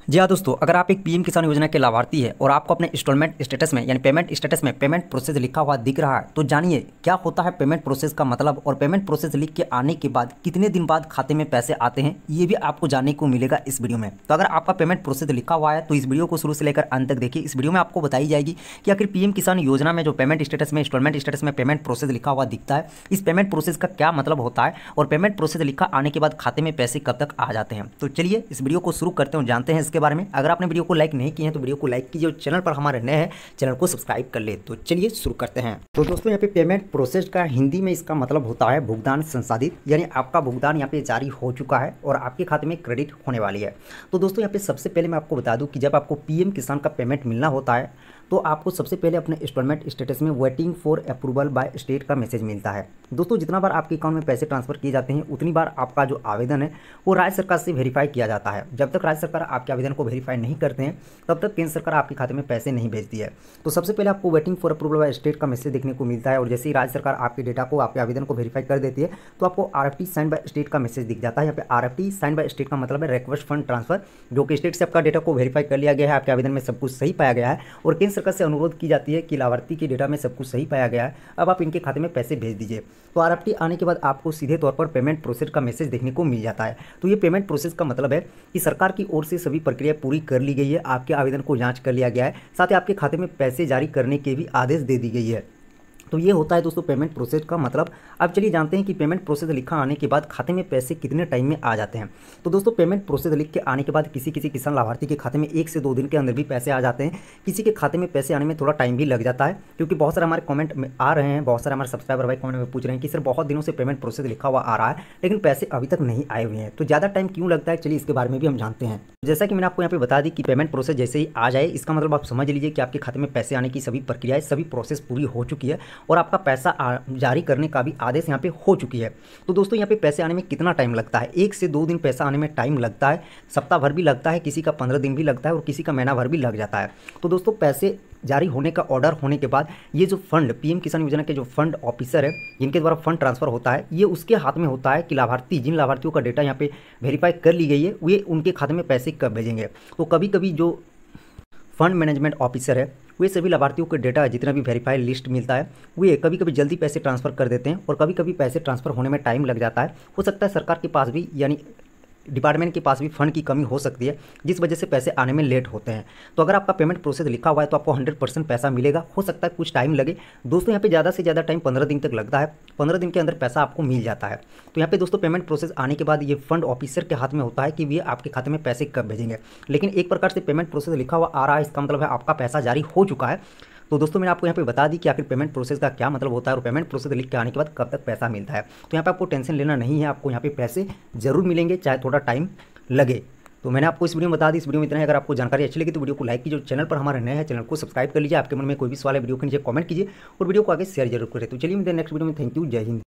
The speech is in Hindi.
जी हाँ दोस्तों, अगर आप एक पीएम किसान योजना के लाभार्थी है और आपको अपने इंस्टॉलमेंट स्टेटस में यानी पेमेंट स्टेटस में पेमेंट प्रोसेस लिखा हुआ दिख रहा है तो जानिए क्या होता है पेमेंट प्रोसेस का मतलब और पेमेंट प्रोसेस लिख के आने के बाद कितने दिन बाद खाते में पैसे आते हैं ये भी आपको जानने को मिलेगा इस वीडियो में। तो अगर आपका पेमेंट प्रोसेस लिखा हुआ है तो इस वीडियो को शुरू से लेकर अंत तक देखिए। इस वीडियो में आपको बताई जाएगी कि आखिर पीएम किसान योजना में जो पेमेंट स्टेटस में इंस्टॉलमेंट स्टेटस में पेमेंट प्रोसेस लिखा हुआ दिखता है इस पेमेंट प्रोसेस का क्या मतलब होता है और पेमेंट प्रोसेस लिखा आने के बाद खाते में पैसे कब तक आ जाते हैं। तो चलिए इस वीडियो को शुरू करते हैं, जानते हैं इसके बारे में। अगर आपने वीडियो को लाइक नहीं किए हैं तो वीडियो को लाइक कीजिए और चैनल पर हमारे नए हैं चैनल को सब्सक्राइब कर ले। तो चलिए शुरू करते हैं। तो दोस्तों यहाँ पे पेमेंट प्रोसेस का हिंदी में इसका मतलब होता है भुगतान संसाधित, यानी आपका भुगतान यहाँ पे जारी हो चुका है और आपके खाते में क्रेडिट होने वाली है। तो दोस्तों यहाँ पे सबसे पहले मैं आपको बता दूं कि जब आपको पीएम किसान का पेमेंट मिलना होता है तो आपको सबसे पहले अपने इंस्टॉलमेंट स्टेटस में waiting for approval by state का मैसेज मिलता है। दोस्तों जितना बार आपके अकाउंट में पैसे ट्रांसफर किए जाते हैं उतनी बार आपका जो आवेदन है वो राज्य सरकार से वेरीफाई किया जाता है। जब तक राज्य सरकार आपके आवेदन को वेरीफाई नहीं करते हैं तब तक केंद्र सरकार आपके खाते में पैसे नहीं भेजती है। तो सबसे पहले आपको waiting for approval by state का मैसेज देखने को मिलता है और जैसे ही राज्य सरकार आपके डेटा को आपके आवेदन को वेरीफाई कर देती है तो आपको RFT साइन बाय स्टेट का मैसेज दिख जाता है। यहाँ पे RFT साइन बाय स्टेट का मतलब है रिक्वेस्ट फंड ट्रांसफर, जो कि स्टेट से आपका डेटा को वेरीफाई कर लिया गया है, आपके आवेदन में सब कुछ सही पाया गया है और केंद्र सरकार से अनुरोध की जाती है कि लाभार्थी के डेटा में सब कुछ सही पाया गया है, अब आप इनके खाते में पैसे भेज दीजिए। तो RFT आने के बाद आपको सीधे तौर पर पेमेंट प्रोसेस का मैसेज देखने को मिल जाता है। तो ये पेमेंट प्रोसेस का मतलब है कि सरकार की ओर से सभी प्रक्रिया पूरी कर ली गई है, आपके आवेदन को जांच कर लिया गया है, साथ ही आपके खाते में पैसे जारी करने के भी आदेश दे दी गई है। तो ये होता है दोस्तों पेमेंट प्रोसेस का मतलब। अब चलिए जानते हैं कि पेमेंट प्रोसेस लिखा आने के बाद खाते में पैसे कितने टाइम में आ जाते हैं। तो दोस्तों पेमेंट प्रोसेस लिख के आने के बाद किसी किसी किसान लाभार्थी के खाते में 1 से 2 दिन के अंदर भी पैसे आ जाते हैं। किसी के खाते में पैसे आने में थोड़ा टाइम भी लग जाता है, क्योंकि बहुत सारे हमारे कमेंट में आ रहे हैं, बहुत सारे हमारे सब्सक्राइबर भाई कमेंट में पूछ रहे हैं कि सर बहुत दिनों से पेमेंट प्रोसेस लिखा हुआ आ रहा है लेकिन पैसे अभी तक नहीं आए हुए हैं, तो ज़्यादा टाइम क्यों लगता है, चलिए इसके बारे में भी हम जानते हैं। जैसा कि मैंने आपको यहाँ पे बता दी कि पेमेंट प्रोसेस जैसे ही आ जाए इसका मतलब आप समझ लीजिए कि आपके खाते में पैसे आने की सभी प्रक्रियाएं सभी प्रोसेस पूरी हो चुकी है और आपका पैसा जारी करने का भी आदेश यहाँ पे हो चुकी है। तो दोस्तों यहाँ पे पैसे आने में कितना टाइम लगता है, 1 से 2 दिन पैसा आने में टाइम लगता है, सप्ताह भर भी लगता है, किसी का 15 दिन भी लगता है और किसी का महीना भर भी लग जाता है। तो दोस्तों पैसे जारी होने का ऑर्डर होने के बाद ये जो फंड पीएम किसान योजना के जो फंड ऑफिसर है जिनके द्वारा फंड ट्रांसफर होता है ये उसके हाथ में होता है कि लाभार्थी जिन लाभार्थियों का डेटा यहाँ पे वेरीफाई कर ली गई है वे उनके खाते में पैसे कब भेजेंगे। तो कभी कभी जो फंड मैनेजमेंट ऑफिसर है वे सभी लाभार्थियों के डेटा जितना भी वेरीफाई लिस्ट मिलता है वे कभी कभी जल्दी पैसे ट्रांसफ़र कर देते हैं और कभी कभी पैसे ट्रांसफ़र होने में टाइम लग जाता है। हो सकता है सरकार के पास भी यानी डिपार्टमेंट के पास भी फंड की कमी हो सकती है जिस वजह से पैसे आने में लेट होते हैं। तो अगर आपका पेमेंट प्रोसेस लिखा हुआ है तो आपको 100% पैसा मिलेगा। हो सकता है कुछ टाइम लगे दोस्तों, यहाँ पे ज़्यादा से ज़्यादा टाइम 15 दिन तक लगता है, 15 दिन के अंदर पैसा आपको मिल जाता है। तो यहाँ पे दोस्तों पेमेंट प्रोसेस आने के बाद ये फंड ऑफिसर के हाथ में होता है कि वे आपके खाते में पैसे कब भेजेंगे, लेकिन एक प्रकार से पेमेंट प्रोसेस लिखा हुआ आ रहा है इसका मतलब है आपका पैसा जारी हो चुका है। तो दोस्तों मैंने आपको यहाँ पे बता दी कि आखिर पेमेंट प्रोसेस का क्या मतलब होता है और पेमेंट प्रोसेस लिख के आने के बाद कब तक पैसा मिलता है। तो यहाँ पे आपको टेंशन लेना नहीं है, आपको यहाँ पे पैसे जरूर मिलेंगे चाहे थोड़ा टाइम लगे। तो मैंने आपको इस वीडियो में बता दी, इस वीडियो में इतना है। अगर आपको जानकारी अच्छी लगी तो वीडियो को लाइक कीजिए, चैनल पर हमारे नए हैं चैनल को सब्सक्राइब कर लीजिए। आपके मन में कोई भी सवाल है वीडियो के नीचे कमेंट कीजिए और वीडियो को आगे शेयर जरूर करें। तो चलिए मिलते हैं नेक्स्ट वीडियो में। थैंक यू, जय हिंद।